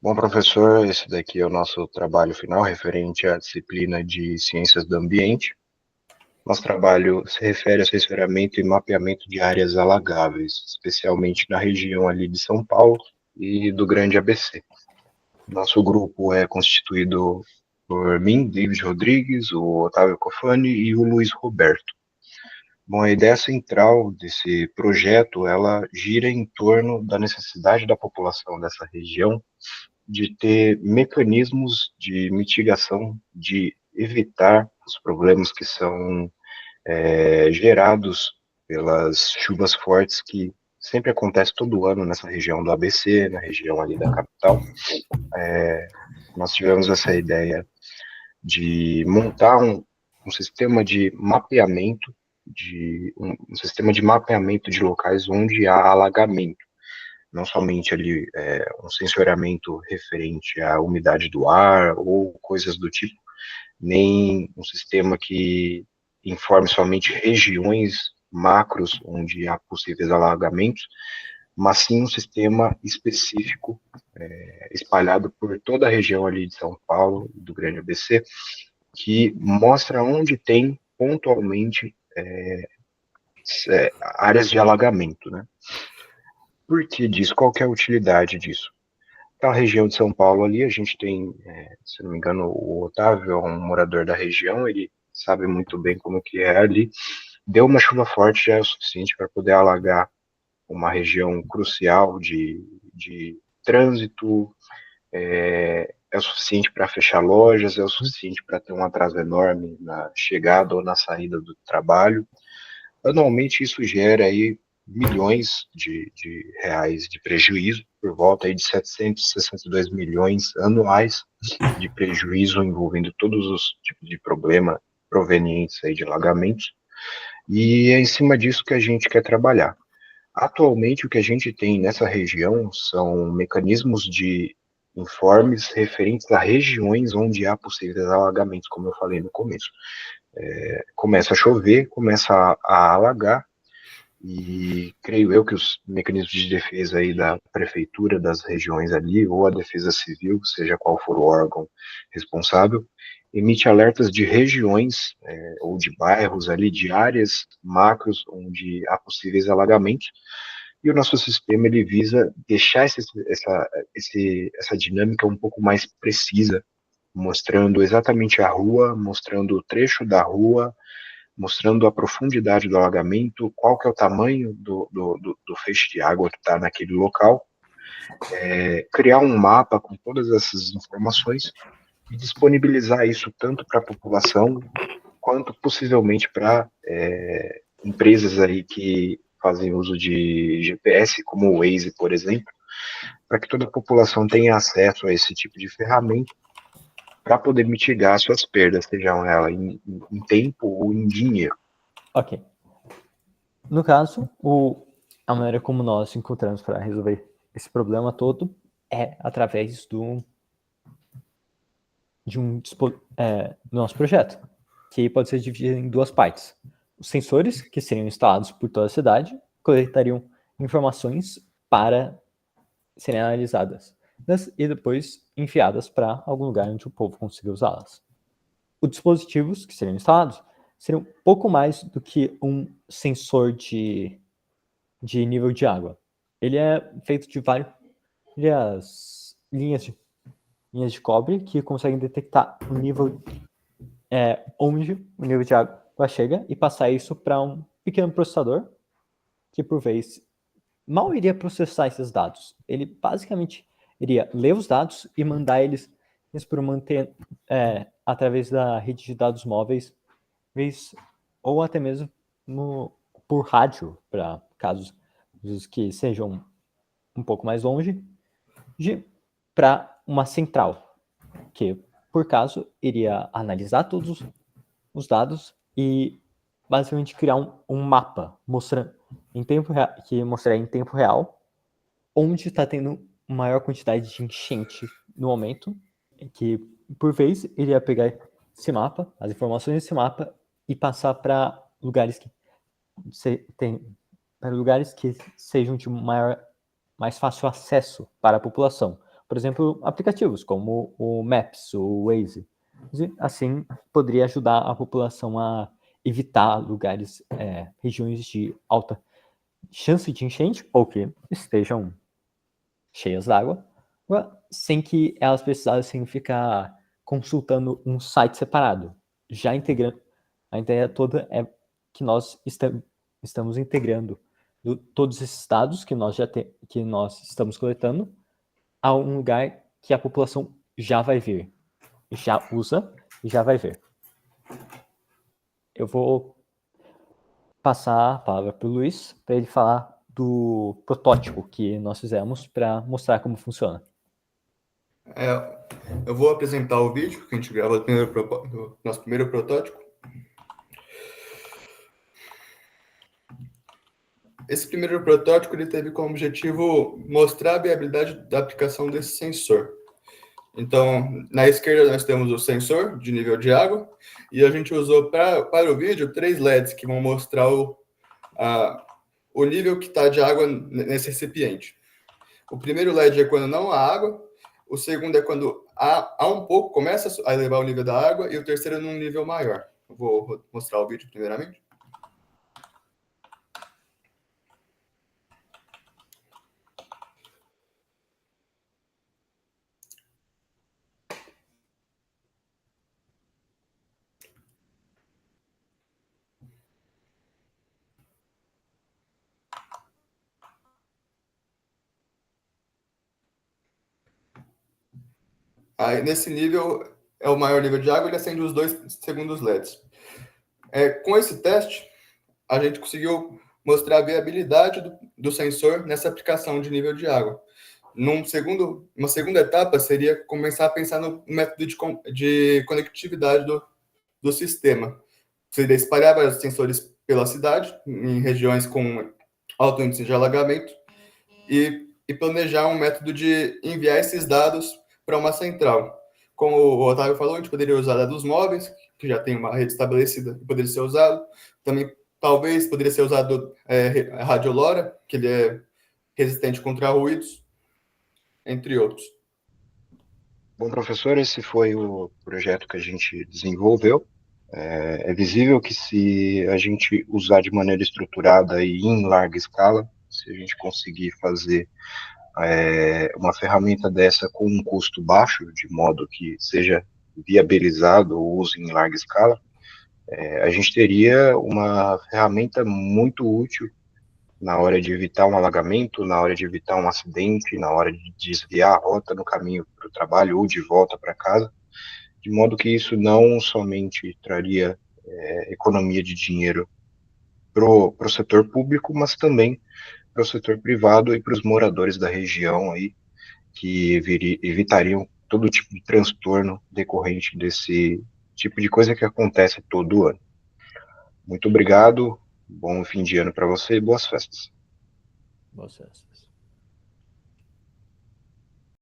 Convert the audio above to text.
Bom, professor, esse daqui é o nosso trabalho final referente à disciplina de Ciências do Ambiente. Nosso trabalho se refere ao censuramento e mapeamento de áreas alagáveis, especialmente na região ali de São Paulo e do Grande ABC. Nosso grupo é constituído por mim, David Rodrigues, o Otávio Cofani e o Luiz Roberto. Bom, a ideia central desse projeto, ela gira em torno da necessidade da população dessa região de ter mecanismos de mitigação, de evitar os problemas que são gerados pelas chuvas fortes que sempre acontece todo ano nessa região do ABC, na região ali da capital. Nós tivemos essa ideia de montar um sistema de mapeamento, um sistema de mapeamento de locais onde há alagamento, não somente ali um sensoriamento referente à umidade do ar ou coisas do tipo, nem um sistema que informe somente regiões macros onde há possíveis alagamentos, mas sim um sistema específico espalhado por toda a região ali de São Paulo, do Grande ABC, que mostra onde tem pontualmente áreas de alagamento, né? Por que disso? Qual que é a utilidade disso? Na região de São Paulo ali, a gente tem, se não me engano, o Otávio é um morador da região, ele sabe muito bem como que é ali. Deu uma chuva forte já é o suficiente para poder alagar uma região crucial de trânsito, é o suficiente para fechar lojas, é o suficiente para ter um atraso enorme na chegada ou na saída do trabalho. Anualmente isso gera aí milhões de reais de prejuízo, por volta aí de 762 milhões anuais de prejuízo envolvendo todos os tipos de problema provenientes aí de alagamentos, e é em cima disso que a gente quer trabalhar. Atualmente o que a gente tem nessa região são mecanismos de informes referentes a regiões onde há possíveis alagamentos, como eu falei no começo. Começa a chover, começa a alagar, e creio eu que os mecanismos de defesa aí da prefeitura, das regiões ali, ou a defesa civil, seja qual for o órgão responsável, emite alertas de regiões ou de bairros ali, de áreas macros onde há possíveis alagamentos, e o nosso sistema ele visa deixar essa dinâmica um pouco mais precisa, mostrando exatamente a rua, mostrando o trecho da rua, mostrando a profundidade do alagamento, qual que é o tamanho do feixe de água que está naquele local, criar um mapa com todas essas informações e disponibilizar isso tanto para a população quanto possivelmente para empresas aí que fazem uso de GPS, como o Waze, por exemplo, para que toda a população tenha acesso a esse tipo de ferramenta para poder mitigar suas perdas, sejam elas em tempo ou em dinheiro. Ok. No caso, a maneira como nós encontramos para resolver esse problema todo é através do nosso projeto, que pode ser dividido em duas partes. Os sensores, que seriam instalados por toda a cidade, coletariam informações para serem analisadas e depois enviadas para algum lugar onde o povo consiga usá-las. Os dispositivos que seriam instalados seriam pouco mais do que um sensor de nível de água. Ele é feito de várias linhas de cobre que conseguem detectar o nível onde o nível de água chega e passar isso para um pequeno processador que, por vez, mal iria processar esses dados. Ele basicamente iria ler os dados e mandar eles por uma antena através da rede de dados móveis ou até mesmo por rádio, para casos que sejam um pouco mais longe, para uma central, que, por caso, iria analisar todos os dados e basicamente criar um mapa mostrando que mostraria em tempo real onde está tendo maior quantidade de enchente no momento, que por vez iria pegar esse mapa, as informações desse mapa e passar para lugares que sejam de mais fácil acesso para a população, por exemplo, aplicativos como o Maps, o Waze. Assim, poderia ajudar a população a evitar lugares, regiões de alta chance de enchente ou que estejam cheias d'água, sem que elas precisassem ficar consultando um site separado. Já integrando, a ideia toda é que nós estamos integrando todos esses dados que que nós estamos coletando a um lugar que a população já vai ver, já usa e já vai ver. Eu vou passar a palavra para o Luiz para ele falar do protótipo que nós fizemos para mostrar como funciona. Eu vou apresentar o vídeo que a gente gravou do nosso primeiro protótipo. Esse primeiro protótipo ele teve como objetivo mostrar a viabilidade da aplicação desse sensor. Então, na esquerda nós temos o sensor de nível de água e a gente usou para o vídeo 3 LEDs que vão mostrar o nível que está de água nesse recipiente. O primeiro LED é quando não há água, o segundo é quando há um pouco, começa a elevar o nível da água, e o terceiro é num nível maior. Eu vou mostrar o vídeo primeiramente. Aí, nesse nível, é o maior nível de água, ele acende os 2 segundos LEDs. Com esse teste, a gente conseguiu mostrar a viabilidade do sensor nessa aplicação de nível de água. Uma segunda etapa seria começar a pensar no método de conectividade do sistema. Seria espalhar vários sensores pela cidade, em regiões com alto índice de alagamento, e planejar um método de enviar esses dados para uma central. Como o Otávio falou, a gente poderia usar dados móveis, que já tem uma rede estabelecida, que poderia ser usado. Também, talvez, poderia ser usado a Rádio LoRa, que ele é resistente contra ruídos, entre outros. Bom, professor, esse foi o projeto que a gente desenvolveu. É visível que se a gente usar de maneira estruturada e em larga escala, se a gente conseguir fazer uma ferramenta dessa com um custo baixo, de modo que seja viabilizado o uso em larga escala, a gente teria uma ferramenta muito útil na hora de evitar um alagamento, na hora de evitar um acidente, na hora de desviar a rota no caminho para o trabalho ou de volta para casa, de modo que isso não somente traria economia de dinheiro para o setor público, mas também para o setor privado e para os moradores da região aí, que evitariam todo tipo de transtorno decorrente desse tipo de coisa que acontece todo ano. Muito obrigado, bom fim de ano para você e boas festas. Boas festas.